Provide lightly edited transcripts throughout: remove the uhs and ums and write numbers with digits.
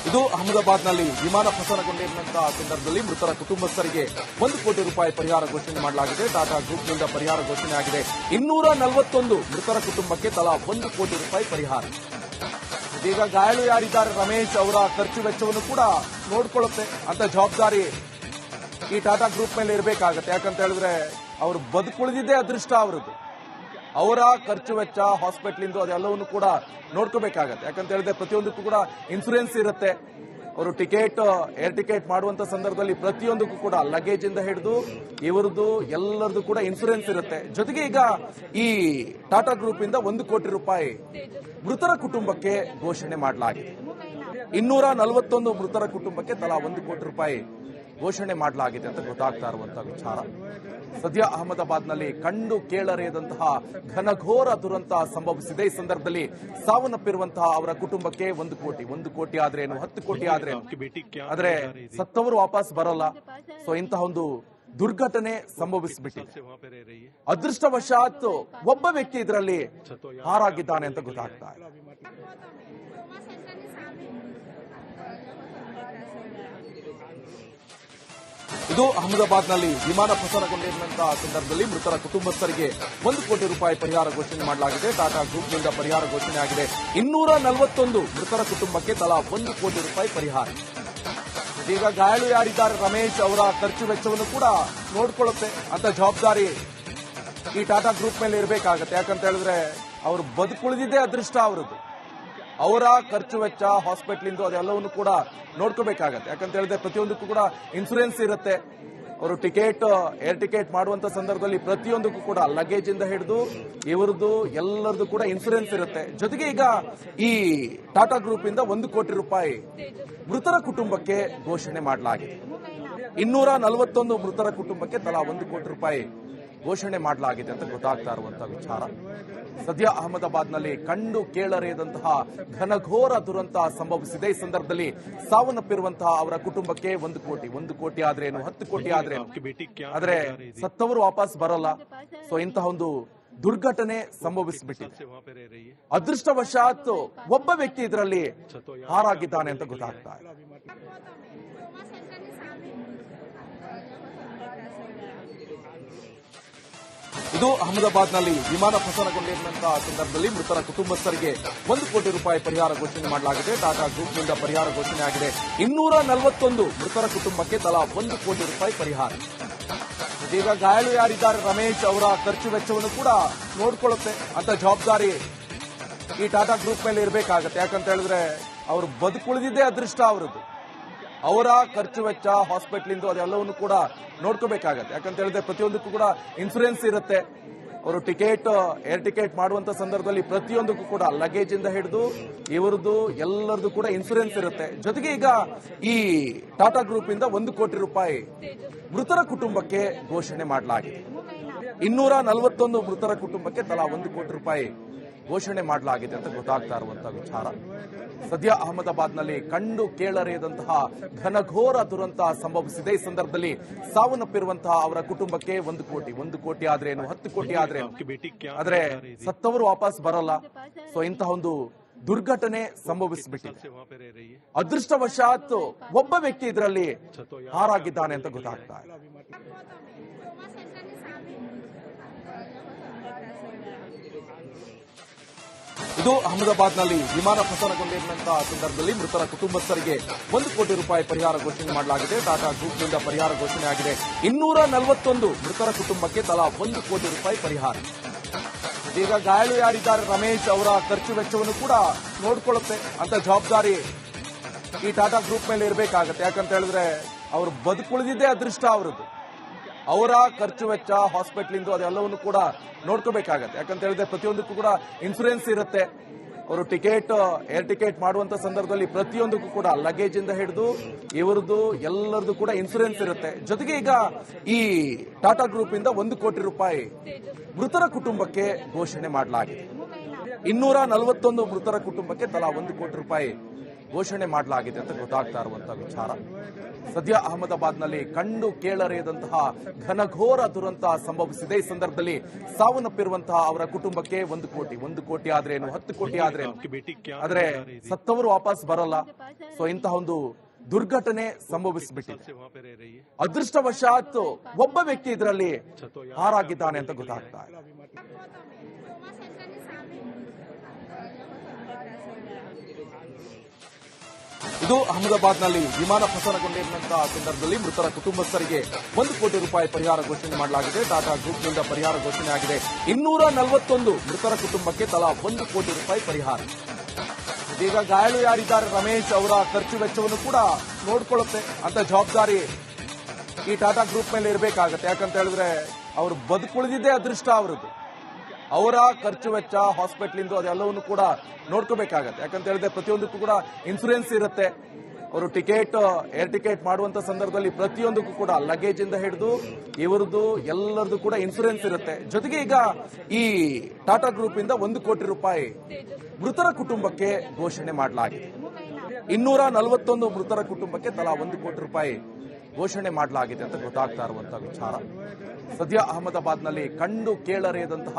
ಇದು ಅಹಮದಾಬಾದ್ನಲ್ಲಿ ವಿಮಾನ ಪತನಗೊಂಡಿರುವಂತಹ ಸಂದರ್ಭದಲ್ಲಿ ಮೃತರ ಕುಟುಂಬಸ್ಥರಿಗೆ 1 ಕೋಟಿ ರೂಪಾಯಿ ಪರಿಹಾರ ಘೋಷಣೆ ಮಾಡಲಾಗಿದೆ. ಟಾಟಾ ಗ್ರೂಪ್ನಿಂದ ಪರಿಹಾರ ಘೋಷಣೆ ಆಗಿದೆ. 241 ಮೃತರ ಕುಟುಂಬಕ್ಕೆ ತಲಾ 1 ಕೋಟಿ ರೂಪಾಯಿ ಪರಿಹಾರ. ಇದೀಗ ಗಾಯಾಳು ಯಾರಿದ್ದಾರೆ ರಮೇಶ್ ಅವರ ಖರ್ಚು ವೆಚ್ಚವನ್ನು ಕೂಡ ನೋಡ್ಕೊಳ್ಳುತ್ತೆ ಅಂತ ಜವಾಬ್ದಾರಿ ಈ ಟಾಟಾ ಗ್ರೂಪ್ ಮೇಲೆ ಇರಬೇಕಾಗತ್ತೆ. ಯಾಕಂತ ಹೇಳಿದ್ರೆ ಅವರು ಬದುಕುಳಿದಿದ್ದೇ ಅದೃಷ್ಟ ಅವರದ್ದು. ಅವರ ಖರ್ಚು ವೆಚ್ಚ ಹಾಸ್ಪಿಟಲ್ ಅದೆಲ್ಲವನ್ನು ಕೂಡ ನೋಡ್ಕೋಬೇಕಾಗತ್ತೆ. ಯಾಕಂತ ಹೇಳಿದ್ರೆ ಪ್ರತಿಯೊಂದಕ್ಕೂ ಕೂಡ ಇನ್ಸೂರೆನ್ಸ್ ಇರುತ್ತೆ. ಅವರು ಏರ್ ಟಿಕೆಟ್ ಮಾಡುವಂತ ಸಂದರ್ಭದಲ್ಲಿ ಪ್ರತಿಯೊಂದಕ್ಕೂ ಕೂಡ ಲಗೇಜ್ ಇಂದ ಹಿಡಿದು ಇವರದ್ದು ಎಲ್ಲರದ್ದು ಕೂಡ ಇನ್ಸೂರೆನ್ಸ್ ಇರುತ್ತೆ. ಜೊತೆಗೆ ಈಗ ಈ ಟಾಟಾ ಗ್ರೂಪ್ ಇಂದ 1 ಕೋಟಿ ರೂಪಾಯಿ ಮೃತರ ಕುಟುಂಬಕ್ಕೆ ಘೋಷಣೆ ಮಾಡಲಾಗಿದೆ. 241 ಮೃತರ ಕುಟುಂಬಕ್ಕೆ ತಲಾ 1 ಕೋಟಿ ರೂಪಾಯಿ ಘೋಷಣೆ ಮಾಡಲಾಗಿದೆ ಅಂತ ಗೊತ್ತಾಗ್ತಾ ಇರುವಂತಹ ವಿಚಾರ. ಸದ್ಯ ಅಹಮದಾಬಾದ್ನಲ್ಲಿ ಕಂಡು ಕೇಳರಿಯದಂತಹ ಘನಘೋರ ದುರಂತ ಸಂಭವಿಸಿದೆ. ಈ ಸಂದರ್ಭದಲ್ಲಿ ಸಾವನ್ನಪ್ಪಿರುವಂತಹ ಅವರ ಕುಟುಂಬಕ್ಕೆ 1 ಕೋಟಿ ಆದ್ರೇನು 10 ಕೋಟಿ ಆದ್ರೇನು, ಆದ್ರೆ ಸತ್ತವರು ವಾಪಸ್ ಬರಲ್ಲ. ಸೊ ಇಂತಹ ಒಂದು ದುರ್ಘಟನೆ ಸಂಭವಿಸಿಬಿಟ್ಟಿದೆ. ಅದೃಷ್ಟವಶಾತ್ ಒಬ್ಬ ವ್ಯಕ್ತಿ ಇದರಲ್ಲಿ ಹಾರಾಗಿದ್ದಾನೆ ಅಂತ ಗೊತ್ತಾಗ್ತಾ ಇದೆ. ಇದು ಅಹಮದಾಬಾದ್ನಲ್ಲಿ ವಿಮಾನ ಪತನಗೊಂಡಿರುವಂತಹ ಸಂದರ್ಭದಲ್ಲಿ ಮೃತರ ಕುಟುಂಬಸ್ಥರಿಗೆ 1 ಕೋಟಿ ರೂಪಾಯಿ ಪರಿಹಾರ ಘೋಷಣೆ ಮಾಡಲಾಗಿದೆ. ಟಾಟಾ ಗ್ರೂಪ್ನಿಂದ ಪರಿಹಾರ ಘೋಷಣೆ ಆಗಿದೆ. 241 ಮೃತರ ಕುಟುಂಬಕ್ಕೆ ತಲಾ 1 ಕೋಟಿ ರೂಪಾಯಿ ಪರಿಹಾರ. ಇದೀಗ ಗಾಯಾಳು ಯಾರಿದ್ದಾರೆ ರಮೇಶ್ ಅವರ ಖರ್ಚು ವೆಚ್ಚವನ್ನು ಕೂಡ ನೋಡ್ಕೊಳ್ಳುತ್ತೆ ಅಂತ ಜವಾಬ್ದಾರಿ ಈ ಟಾಟಾ ಗ್ರೂಪ್ ಮೇಲೆ ಇರಬೇಕಾಗತ್ತೆ. ಯಾಕಂತ ಹೇಳಿದ್ರೆ ಅವರು ಬದುಕುಳಿದಿದ್ದೇ ಅದೃಷ್ಟ ಅವರದ್ದು. ಅವರ ಖರ್ಚು ವೆಚ್ಚ ಹಾಸ್ಪಿಟಲ್ ಅದೆಲ್ಲವನ್ನು ಕೂಡ ನೋಡ್ಕೋಬೇಕಾಗತ್ತೆ. ಯಾಕಂತ ಹೇಳಿದ್ರೆ ಪ್ರತಿಯೊಂದಕ್ಕೂ ಕೂಡ ಇನ್ಸೂರೆನ್ಸ್ ಇರುತ್ತೆ. ಅವರು ಏರ್ ಟಿಕೆಟ್ ಮಾಡುವಂತ ಸಂದರ್ಭದಲ್ಲಿ ಪ್ರತಿಯೊಂದಕ್ಕೂ ಕೂಡ ಲಗೇಜ್ ಇಂದ ಹಿಡಿದು ಇವರದ್ದು ಎಲ್ಲರದ್ದು ಕೂಡ ಇನ್ಸೂರೆನ್ಸ್ ಇರುತ್ತೆ. ಜೊತೆಗೆ ಈಗ ಈ ಟಾಟಾ ಗ್ರೂಪ್ ಇಂದ 1 ಕೋಟಿ ರೂಪಾಯಿ ಮೃತರ ಕುಟುಂಬಕ್ಕೆ ಘೋಷಣೆ ಮಾಡಲಾಗಿದೆ. 241 ಮೃತರ ಕುಟುಂಬಕ್ಕೆ ತಲಾ 1 ಕೋಟಿ ರೂಪಾಯಿ ಘೋಷಣೆ ಮಾಡಲಾಗಿದೆ ಅಂತ ಗೊತ್ತಾಗ್ತಾ ಇರುವಂತಹ ವಿಚಾರ. ಸದ್ಯ ಅಹಮದಾಬಾದ್ನಲ್ಲಿ ಕಂಡು ಕೇಳರಿಯದಂತಹ ಘನಘೋರ ದುರಂತ ಸಂಭವಿಸಿದೆ. ಈ ಸಂದರ್ಭದಲ್ಲಿ ಸಾವನ್ನಪ್ಪಿರುವಂತಹ ಅವರ ಕುಟುಂಬಕ್ಕೆ 1 ಕೋಟಿ ಆದ್ರೇನು 10 ಕೋಟಿ ಆದ್ರೇನು, ಆದ್ರೆ ಸತ್ತವರು ವಾಪಸ್ ಬರಲ್ಲ. ಸೊ ಇಂತಹ ಒಂದು ದುರ್ಘಟನೆ ಸಂಭವಿಸಿಬಿಟ್ಟಿದೆ. ಅದೃಷ್ಟವಶಾತ್ ಒಬ್ಬ ವ್ಯಕ್ತಿ ಇದರಲ್ಲಿ ಹಾರಾಗಿದ್ದಾನೆ ಅಂತ ಗೊತ್ತಾಗ್ತಾ ಇದೆ. ಇದು ಅಹಮದಾಬಾದ್ನಲ್ಲಿ ವಿಮಾನ ಪತನಗೊಂಡಿರುವಂತಹ ಸಂದರ್ಭದಲ್ಲಿ ಮೃತರ ಕುಟುಂಬಸ್ಥರಿಗೆ 1 ಕೋಟಿ ರೂಪಾಯಿ ಪರಿಹಾರ ಘೋಷಣೆ ಮಾಡಲಾಗಿದೆ. ಟಾಟಾ ಗ್ರೂಪ್ನಿಂದ ಪರಿಹಾರ ಘೋಷಣೆ ಆಗಿದೆ. 241 ಮೃತರ ಕುಟುಂಬಕ್ಕೆ ತಲಾ 1 ಕೋಟಿ ರೂಪಾಯಿ ಪರಿಹಾರ. ಇದೀಗ ಗಾಯಾಳು ಯಾರಿದ್ದಾರೆ ರಮೇಶ್ ಅವರ ಖರ್ಚು ವೆಚ್ಚವನ್ನು ಕೂಡ ನೋಡ್ಕೊಳ್ಳುತ್ತೆ ಅಂತ ಜವಾಬ್ದಾರಿ ಈ ಟಾಟಾ ಗ್ರೂಪ್ ಮೇಲೆ ಇರಬೇಕಾಗತ್ತೆ. ಯಾಕಂತ ಹೇಳಿದ್ರೆ ಅವರು ಬದುಕುಳಿದಿದ್ದೇ ಅದೃಷ್ಟ ಅವರದ್ದು. ಅವರ ಖರ್ಚು ವೆಚ್ಚ ಹಾಸ್ಪಿಟಲ್ ಅದೆಲ್ಲವನ್ನು ಕೂಡ ನೋಡ್ಕೋಬೇಕಾಗತ್ತೆ. ಯಾಕಂತ ಹೇಳಿದ್ರೆ ಪ್ರತಿಯೊಂದಕ್ಕೂ ಕೂಡ ಇನ್ಸೂರೆನ್ಸ್ ಇರುತ್ತೆ. ಅವರು ಏರ್ ಟಿಕೆಟ್ ಮಾಡುವಂತ ಸಂದರ್ಭದಲ್ಲಿ ಪ್ರತಿಯೊಂದಕ್ಕೂ ಕೂಡ ಲಗೇಜ್ ಇಂದ ಹಿಡಿದು ಇವರದ್ದು ಎಲ್ಲರದ್ದು ಕೂಡ ಇನ್ಸೂರೆನ್ಸ್ ಇರುತ್ತೆ. ಜೊತೆಗೆ ಈಗ ಈ ಟಾಟಾ ಗ್ರೂಪ್ ಇಂದ 1 ಕೋಟಿ ರೂಪಾಯಿ ಮೃತರ ಕುಟುಂಬಕ್ಕೆ ಘೋಷಣೆ ಮಾಡಲಾಗಿದೆ. 241 ಮೃತರ ಕುಟುಂಬಕ್ಕೆ ತಲಾ 1 ಕೋಟಿ ರೂಪಾಯಿ ಘೋಷಣೆ ಮಾಡಲಾಗಿದೆ ಅಂತ ಗೊತ್ತಾಗ್ತಾ ಇರುವಂತಹ ವಿಚಾರ. ಸದ್ಯ ಅಹಮದಾಬಾದ್ನಲ್ಲಿ ಕಂಡು ಕೇಳರಿಯದಂತಹ ಘನಘೋರ ದುರಂತ ಸಂಭವಿಸಿದೆ. ಈ ಸಂದರ್ಭದಲ್ಲಿ ಸಾವನ್ನಪ್ಪಿರುವಂತಹ ಅವರ ಕುಟುಂಬಕ್ಕೆ 1 ಕೋಟಿ ಆದ್ರೇನು 10 ಕೋಟಿ ಆದ್ರೇನು, ಆದ್ರೆ ಸತ್ತವರು ವಾಪಸ್ ಬರಲ್ಲ. ಸೊ ಇಂತಹ ಒಂದು ದುರ್ಘಟನೆ ಸಂಭವಿಸಿಬಿಟ್ಟಿದೆ. ಅದೃಷ್ಟವಶಾತ್ ಒಬ್ಬ ವ್ಯಕ್ತಿ ಇದರಲ್ಲಿ ಹಾರಾಗಿದ್ದಾನೆ ಅಂತ ಗೊತ್ತಾಗ್ತಾ ಇದೆ. ಇದು ಅಹಮದಾಬಾದ್ನಲ್ಲಿ ವಿಮಾನ ಪತನಗೊಂಡಿರುವಂತಹ ಸಂದರ್ಭದಲ್ಲಿ ಮೃತರ ಕುಟುಂಬಸ್ಥರಿಗೆ 1 ಕೋಟಿ ರೂಪಾಯಿ ಪರಿಹಾರ ಘೋಷಣೆ ಮಾಡಲಾಗಿದೆ. ಟಾಟಾ ಗ್ರೂಪ್ನಿಂದ ಪರಿಹಾರ ಘೋಷಣೆ ಆಗಿದೆ. 241 ಮೃತರ ಕುಟುಂಬಕ್ಕೆ ತಲಾ 1 ಕೋಟಿ ರೂಪಾಯಿ ಪರಿಹಾರ. ಇದೀಗ ಗಾಯಾಳು ಯಾರಿದ್ದಾರೆ ರಮೇಶ್ ಅವರ ಖರ್ಚು ವೆಚ್ಚವನ್ನು ಕೂಡ ನೋಡ್ಕೊಳ್ಳುತ್ತೆ ಅಂತ ಜವಾಬ್ದಾರಿ ಈ ಟಾಟಾ ಗ್ರೂಪ್ ಮೇಲೆ ಇರಬೇಕಾಗತ್ತೆ. ಯಾಕಂತ ಹೇಳಿದ್ರೆ ಅವರು ಬದುಕುಳಿದಿದ್ದೇ ಅದೃಷ್ಟ ಅವರದ್ದು. ಅವರ ಖರ್ಚು ವೆಚ್ಚ ಹಾಸ್ಪಿಟಲ್ ಅದೆಲ್ಲವನ್ನು ಕೂಡ ನೋಡ್ಕೋಬೇಕಾಗತ್ತೆ. ಯಾಕಂತ ಹೇಳಿದ್ರೆ ಪ್ರತಿಯೊಂದಕ್ಕೂ ಕೂಡ ಇನ್ಸೂರೆನ್ಸ್ ಇರುತ್ತೆ. ಅವರು ಏರ್ ಟಿಕೆಟ್ ಮಾಡುವಂತ ಸಂದರ್ಭದಲ್ಲಿ ಪ್ರತಿಯೊಂದಕ್ಕೂ ಕೂಡ ಲಗೇಜ್ ಇಂದ ಹಿಡಿದು ಇವರದ್ದು ಎಲ್ಲರದ್ದು ಕೂಡ ಇನ್ಸೂರೆನ್ಸ್ ಇರುತ್ತೆ. ಜೊತೆಗೆ ಈಗ ಈ ಟಾಟಾ ಗ್ರೂಪ್ ಇಂದ 1 ಕೋಟಿ ರೂಪಾಯಿ ಮೃತರ ಕುಟುಂಬಕ್ಕೆ ಘೋಷಣೆ ಮಾಡಲಾಗಿದೆ. 241 ಮೃತರ ಕುಟುಂಬಕ್ಕೆ ತಲಾ 1 ಕೋಟಿ ರೂಪಾಯಿ ಘೋಷಣೆ ಮಾಡಲಾಗಿದೆ ಅಂತ ಗೊತ್ತಾಗ್ತಾ ಇರುವಂತಹ ವಿಚಾರ. ಸದ್ಯ ಅಹಮದಾಬಾದ್ನಲ್ಲಿ ಕಂಡು ಕೇಳರಿಯದಂತಹ ಘನಘೋರ ದುರಂತ ಸಂಭವಿಸಿದೆ. ಈ ಸಂದರ್ಭದಲ್ಲಿ ಸಾವನ್ನಪ್ಪಿರುವಂತಹ ಅವರ ಕುಟುಂಬಕ್ಕೆ 1 ಕೋಟಿ ಆದ್ರೇನು, 10 ಕೋಟಿ ಆದ್ರೇನು, ಆದ್ರೆ ಸತ್ತವರು ವಾಪಸ್ ಬರಲ್ಲ. ಸೊ ಇಂತಹ ಒಂದು ದುರ್ಘಟನೆ ಸಂಭವಿಸಿಬಿಟ್ಟಿದೆ. ಅದೃಷ್ಟವಶಾತ್ ಒಬ್ಬ ವ್ಯಕ್ತಿ ಇದರಲ್ಲಿ ಹಾರಾಗಿದ್ದಾನೆ ಅಂತ ಗೊತ್ತಾಗ್ತಾ ಇದೆ. ಇದು ಅಹಮದಾಬಾದ್ನಲ್ಲಿ ವಿಮಾನ ಪತನಗೊಂಡಿರುವಂತಹ ಸಂದರ್ಭದಲ್ಲಿ ಮೃತರ ಕುಟುಂಬಸ್ಥರಿಗೆ 1 ಕೋಟಿ ರೂಪಾಯಿ ಪರಿಹಾರ ಘೋಷಣೆ ಮಾಡಲಾಗಿದೆ. ಟಾಟಾ ಗ್ರೂಪ್ನಿಂದ ಪರಿಹಾರ ಘೋಷಣೆ ಆಗಿದೆ. 241 ಮೃತರ ಕುಟುಂಬಕ್ಕೆ ತಲಾ 1 ಕೋಟಿ ರೂಪಾಯಿ ಪರಿಹಾರ. ಈಗ ಗಾಯಾಳು ಯಾರಿದ್ದಾರೆ ರಮೇಶ್ ಅವರ ಖರ್ಚು ವೆಚ್ಚವನ್ನು ಕೂಡ ನೋಡ್ಕೊಳ್ಳುತ್ತೆ ಅಂತ ಜವಾಬ್ದಾರಿ ಈ ಟಾಟಾ ಗ್ರೂಪ್ ಮೇಲೆ ಇರಬೇಕಾಗತ್ತೆ. ಯಾಕಂತ ಹೇಳಿದ್ರೆ ಅವರು ಬದುಕುಳಿದಿದ್ದೇ ಅದೃಷ್ಟ ಅವರದ್ದು. ಅವರ ಖರ್ಚು ವೆಚ್ಚ, ಹಾಸ್ಪಿಟ್ಲಿಂದು ಅದೆಲ್ಲವನ್ನು ಕೂಡ ನೋಡ್ಕೋಬೇಕಾಗತ್ತೆ. ಯಾಕಂತ ಹೇಳಿದ್ರೆ ಪ್ರತಿಯೊಂದಕ್ಕೂ ಕೂಡ ಇನ್ಸೂರೆನ್ಸ್ ಇರುತ್ತೆ. ಅವರು ಏರ್ ಟಿಕೆಟ್ ಮಾಡುವಂತ ಸಂದರ್ಭದಲ್ಲಿ ಪ್ರತಿಯೊಂದಕ್ಕೂ ಕೂಡ ಲಗೇಜ್ ಇಂದ ಹಿಡಿದು ಇವರದ್ದು ಎಲ್ಲರದ್ದು ಕೂಡ ಇನ್ಸೂರೆನ್ಸ್ ಇರುತ್ತೆ. ಜೊತೆಗೆ ಈಗ ಈ ಟಾಟಾ ಗ್ರೂಪ್ ಇಂದ 1 ಕೋಟಿ ರೂಪಾಯಿ ಮೃತರ ಕುಟುಂಬಕ್ಕೆ ಘೋಷಣೆ ಮಾಡಲಾಗಿದೆ. 241 ಮೃತರ ಕುಟುಂಬಕ್ಕೆ ತಲಾ 1 ಕೋಟಿ ರೂಪಾಯಿ ಘೋಷಣೆ ಮಾಡಲಾಗಿದೆ ಅಂತ ಗೊತ್ತಾಗ್ತಾ ಇರುವಂತಹ ವಿಚಾರ. ಸದ್ಯ ಅಹಮದಾಬಾದ್ನಲ್ಲಿ ಕಂಡು ಕೇಳರಿಯದಂತಹ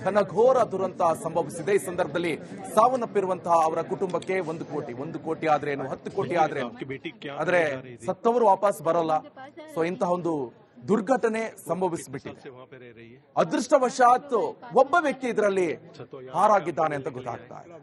ಘನಘೋರ ದುರಂತ ಸಂಭವಿಸಿದೆ. ಈ ಸಂದರ್ಭದಲ್ಲಿ ಸಾವನ್ನಪ್ಪಿರುವಂತಹ ಅವರ ಕುಟುಂಬಕ್ಕೆ 1 ಕೋಟಿ ಆದ್ರೇನು, 10 ಕೋಟಿ ಆದ್ರೇನು, ಆದ್ರೆ ಸತ್ತವರು ವಾಪಸ್ ಬರಲ್ಲ. ಸೊ ಇಂತಹ ಒಂದು ದುರ್ಘಟನೆ ಸಂಭವಿಸಿಬಿಟ್ಟಿದೆ. ಅದೃಷ್ಟವಶಾತ್ ಒಬ್ಬ ವ್ಯಕ್ತಿ ಇದರಲ್ಲಿ ಹಾರಾಗಿದ್ದಾನೆ ಅಂತ ಗೊತ್ತಾಗ್ತಾ ಇದೆ.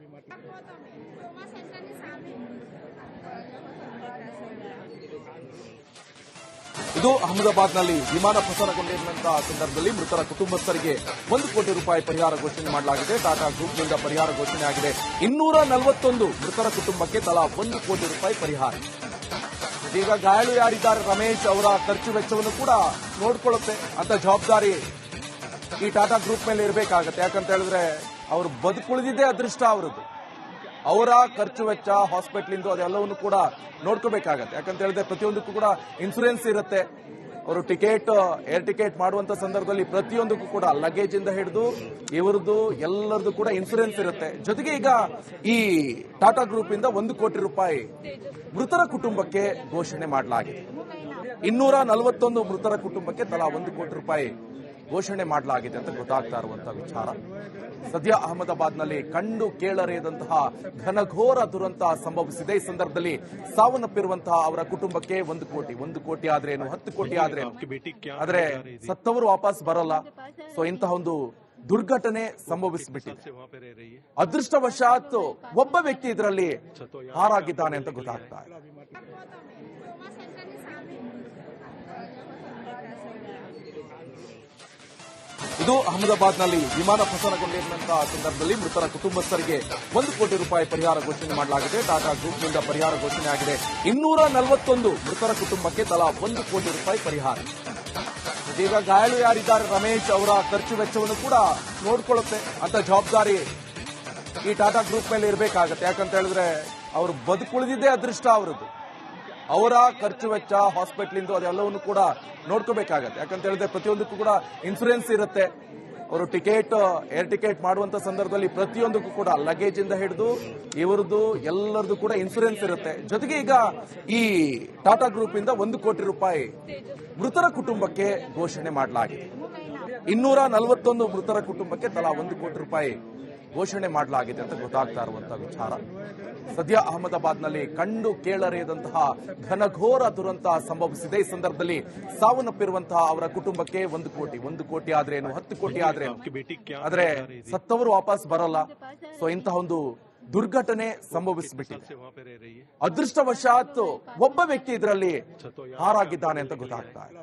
ಇದು ಅಹಮದಾಬಾದ್ನಲ್ಲಿ ವಿಮಾನ ಪತನಗೊಂಡಿರುವಂತಹ ಸಂದರ್ಭದಲ್ಲಿ ಮೃತರ ಕುಟುಂಬಸ್ಥರಿಗೆ 1 ಕೋಟಿ ರೂಪಾಯಿ ಪರಿಹಾರ ಘೋಷಣೆ ಮಾಡಲಾಗಿದೆ. ಟಾಟಾ ಗ್ರೂಪ್ನಿಂದ ಪರಿಹಾರ ಘೋಷಣೆ ಆಗಿದೆ. 241 ಮೃತರ ಕುಟುಂಬಕ್ಕೆ ತಲಾ 1 ಕೋಟಿ ರೂಪಾಯಿ ಪರಿಹಾರ. ಈಗ ಗಾಯಾಳು ಯಾರಿದ್ದಾರೆ ರಮೇಶ್ ಅವರ ಖರ್ಚು ವೆಚ್ಚವನ್ನು ಕೂಡ ನೋಡ್ಕೊಳ್ಳುತ್ತೆ ಅಂತ ಜವಾಬ್ದಾರಿ ಈ ಟಾಟಾ ಗ್ರೂಪ್ ಮೇಲೆ ಇರಬೇಕಾಗತ್ತೆ. ಯಾಕಂತ ಹೇಳಿದ್ರೆ ಅವರು ಬದುಕುಳಿದಿದ್ದೇ ಅದೃಷ್ಟ ಅವರದ್ದು. ಅವರ ಖರ್ಚು ವೆಚ್ಚ, ಹಾಸ್ಪಿಟ್ಲಿಂದು ಅದೆಲ್ಲವನ್ನು ಕೂಡ ನೋಡ್ಕೋಬೇಕಾಗತ್ತೆ. ಯಾಕಂತ ಹೇಳಿದ್ರೆ ಪ್ರತಿಯೊಂದಕ್ಕೂ ಕೂಡ ಇನ್ಸೂರೆನ್ಸ್ ಇರುತ್ತೆ. ಅವರು ಏರ್ ಟಿಕೆಟ್ ಮಾಡುವಂತ ಸಂದರ್ಭದಲ್ಲಿ ಪ್ರತಿಯೊಂದಕ್ಕೂ ಕೂಡ ಲಗೇಜ್ ಇಂದ ಹಿಡಿದು ಇವರದ್ದು ಎಲ್ಲರದ್ದು ಕೂಡ ಇನ್ಸೂರೆನ್ಸ್ ಇರುತ್ತೆ. ಜೊತೆಗೆ ಈಗ ಈ ಟಾಟಾ ಗ್ರೂಪ್ ಇಂದ 1 ಕೋಟಿ ರೂಪಾಯಿ ಮೃತರ ಕುಟುಂಬಕ್ಕೆ ಘೋಷಣೆ ಮಾಡಲಾಗಿದೆ. 241 ಮೃತರ ಕುಟುಂಬಕ್ಕೆ ತಲಾ 1 ಕೋಟಿ ರೂಪಾಯಿ ಘೋಷಣೆ ಮಾಡಲಾಗಿದೆ ಅಂತ ಗೊತ್ತಾಗ್ತಾ ಇರುವಂತಹ ವಿಚಾರ. ಸದ್ಯ ಅಹಮದಾಬಾದ್ನಲ್ಲಿ ಕಂಡು ಕೇಳರಿಯದಂತಹ ಘನಘೋರ ದುರಂತ ಸಂಭವಿಸಿದೆ. ಈ ಸಂದರ್ಭದಲ್ಲಿ ಸಾವನ್ನಪ್ಪಿರುವಂತಹ ಅವರ ಕುಟುಂಬಕ್ಕೆ 1 ಕೋಟಿ ಆದ್ರೇನು, 10 ಕೋಟಿ ಆದ್ರೇನು, ಆದ್ರೆ ಸತ್ತವರು ವಾಪಸ್ ಬರಲ್ಲ. ಸೊ ಇಂತಹ ಒಂದು ದುರ್ಘಟನೆ ಸಂಭವಿಸಿಬಿಟ್ಟಿದೆ. ಅದೃಷ್ಟವಶಾತ್ ಒಬ್ಬ ವ್ಯಕ್ತಿ ಇದರಲ್ಲಿ ಹಾರಾಗಿದ್ದಾನೆ ಅಂತ ಗೊತ್ತಾಗ್ತಾ ಇದೆ. ಇದು ಅಹಮದಾಬಾದ್ನಲ್ಲಿ ವಿಮಾನ ಪತನಗೊಂಡಿರುವಂತಹ ಸಂದರ್ಭದಲ್ಲಿ ಮೃತರ ಕುಟುಂಬಸ್ಥರಿಗೆ 1 ಕೋಟಿ ರೂಪಾಯಿ ಪರಿಹಾರ ಘೋಷಣೆ ಮಾಡಲಾಗಿದೆ. ಟಾಟಾ ಗ್ರೂಪ್ನಿಂದ ಪರಿಹಾರ ಘೋಷಣೆ ಆಗಿದೆ. 241 ಮೃತರ ಕುಟುಂಬಕ್ಕೆ ತಲಾ 1 ಕೋಟಿ ರೂಪಾಯಿ ಪರಿಹಾರ. ಈಗ ಗಾಯಾಳು ಯಾರಿದ್ದಾರೆ ರಮೇಶ್ ಅವರ ಖರ್ಚು ವೆಚ್ಚವನ್ನು ಕೂಡ ನೋಡ್ಕೊಳ್ಳುತ್ತೆ ಅಂತ ಜವಾಬ್ದಾರಿ ಈ ಟಾಟಾ ಗ್ರೂಪ್ ಮೇಲೆ ಇರಬೇಕಾಗತ್ತೆ. ಯಾಕಂತ ಹೇಳಿದ್ರೆ ಅವರು ಬದುಕುಳಿದಿದ್ದೇ ಅದೃಷ್ಟ ಅವರದ್ದು. ಅವರ ಖರ್ಚು ವೆಚ್ಚ, ಹಾಸ್ಪಿಟ್ಲಿಂದು ಅದೆಲ್ಲವನ್ನು ಕೂಡ ನೋಡ್ಕೋಬೇಕಾಗತ್ತೆ. ಯಾಕಂತ ಹೇಳಿದ್ರೆ ಪ್ರತಿಯೊಂದಕ್ಕೂ ಕೂಡ ಇನ್ಸೂರೆನ್ಸ್ ಇರುತ್ತೆ. ಅವರು ಏರ್ ಟಿಕೆಟ್ ಮಾಡುವಂತ ಸಂದರ್ಭದಲ್ಲಿ ಪ್ರತಿಯೊಂದಕ್ಕೂ ಕೂಡ ಲಗೇಜ್ ಇಂದ ಹಿಡಿದು ಇವರದ್ದು ಎಲ್ಲರದ್ದು ಕೂಡ ಇನ್ಸೂರೆನ್ಸ್ ಇರುತ್ತೆ. ಜೊತೆಗೆ ಈಗ ಈ ಟಾಟಾ ಗ್ರೂಪ್ ಇಂದ 1 ಕೋಟಿ ರೂಪಾಯಿ ಮೃತರ ಕುಟುಂಬಕ್ಕೆ ಘೋಷಣೆ ಮಾಡಲಾಗಿದೆ. 241 ಮೃತರ ಕುಟುಂಬಕ್ಕೆ ತಲಾ 1 ಕೋಟಿ ರೂಪಾಯಿ ಘೋಷಣೆ ಮಾಡಲಾಗಿದೆ ಅಂತ ಗೊತ್ತಾಗ್ತಾ ಇರುವಂತಹ ವಿಚಾರ. ಸದ್ಯ ಅಹಮದಾಬಾದ್ನಲ್ಲಿ ಕಂಡು ಕೇಳರಿಯದಂತಹ ಘನಘೋರ ದುರಂತ ಸಂಭವಿಸಿದೆ. ಈ ಸಂದರ್ಭದಲ್ಲಿ ಸಾವನ್ನಪ್ಪಿರುವಂತಹ ಅವರ ಕುಟುಂಬಕ್ಕೆ 1 ಕೋಟಿ ಆದ್ರೇನು, 10 ಕೋಟಿ ಆದ್ರೇನು, ಆದ್ರೆ ಸತ್ತವರು ವಾಪಸ್ ಬರಲ್ಲ. ಸೊ ಇಂತಹ ಒಂದು ದುರ್ಘಟನೆ ಸಂಭವಿಸಿಬಿಟ್ಟಿದೆ. ಅದೃಷ್ಟವಶಾತ್ ಒಬ್ಬ ವ್ಯಕ್ತಿ ಇದರಲ್ಲಿ ಹಾರಾಗಿದ್ದಾನೆ ಅಂತ ಗೊತ್ತಾಗ್ತಾ ಇದೆ.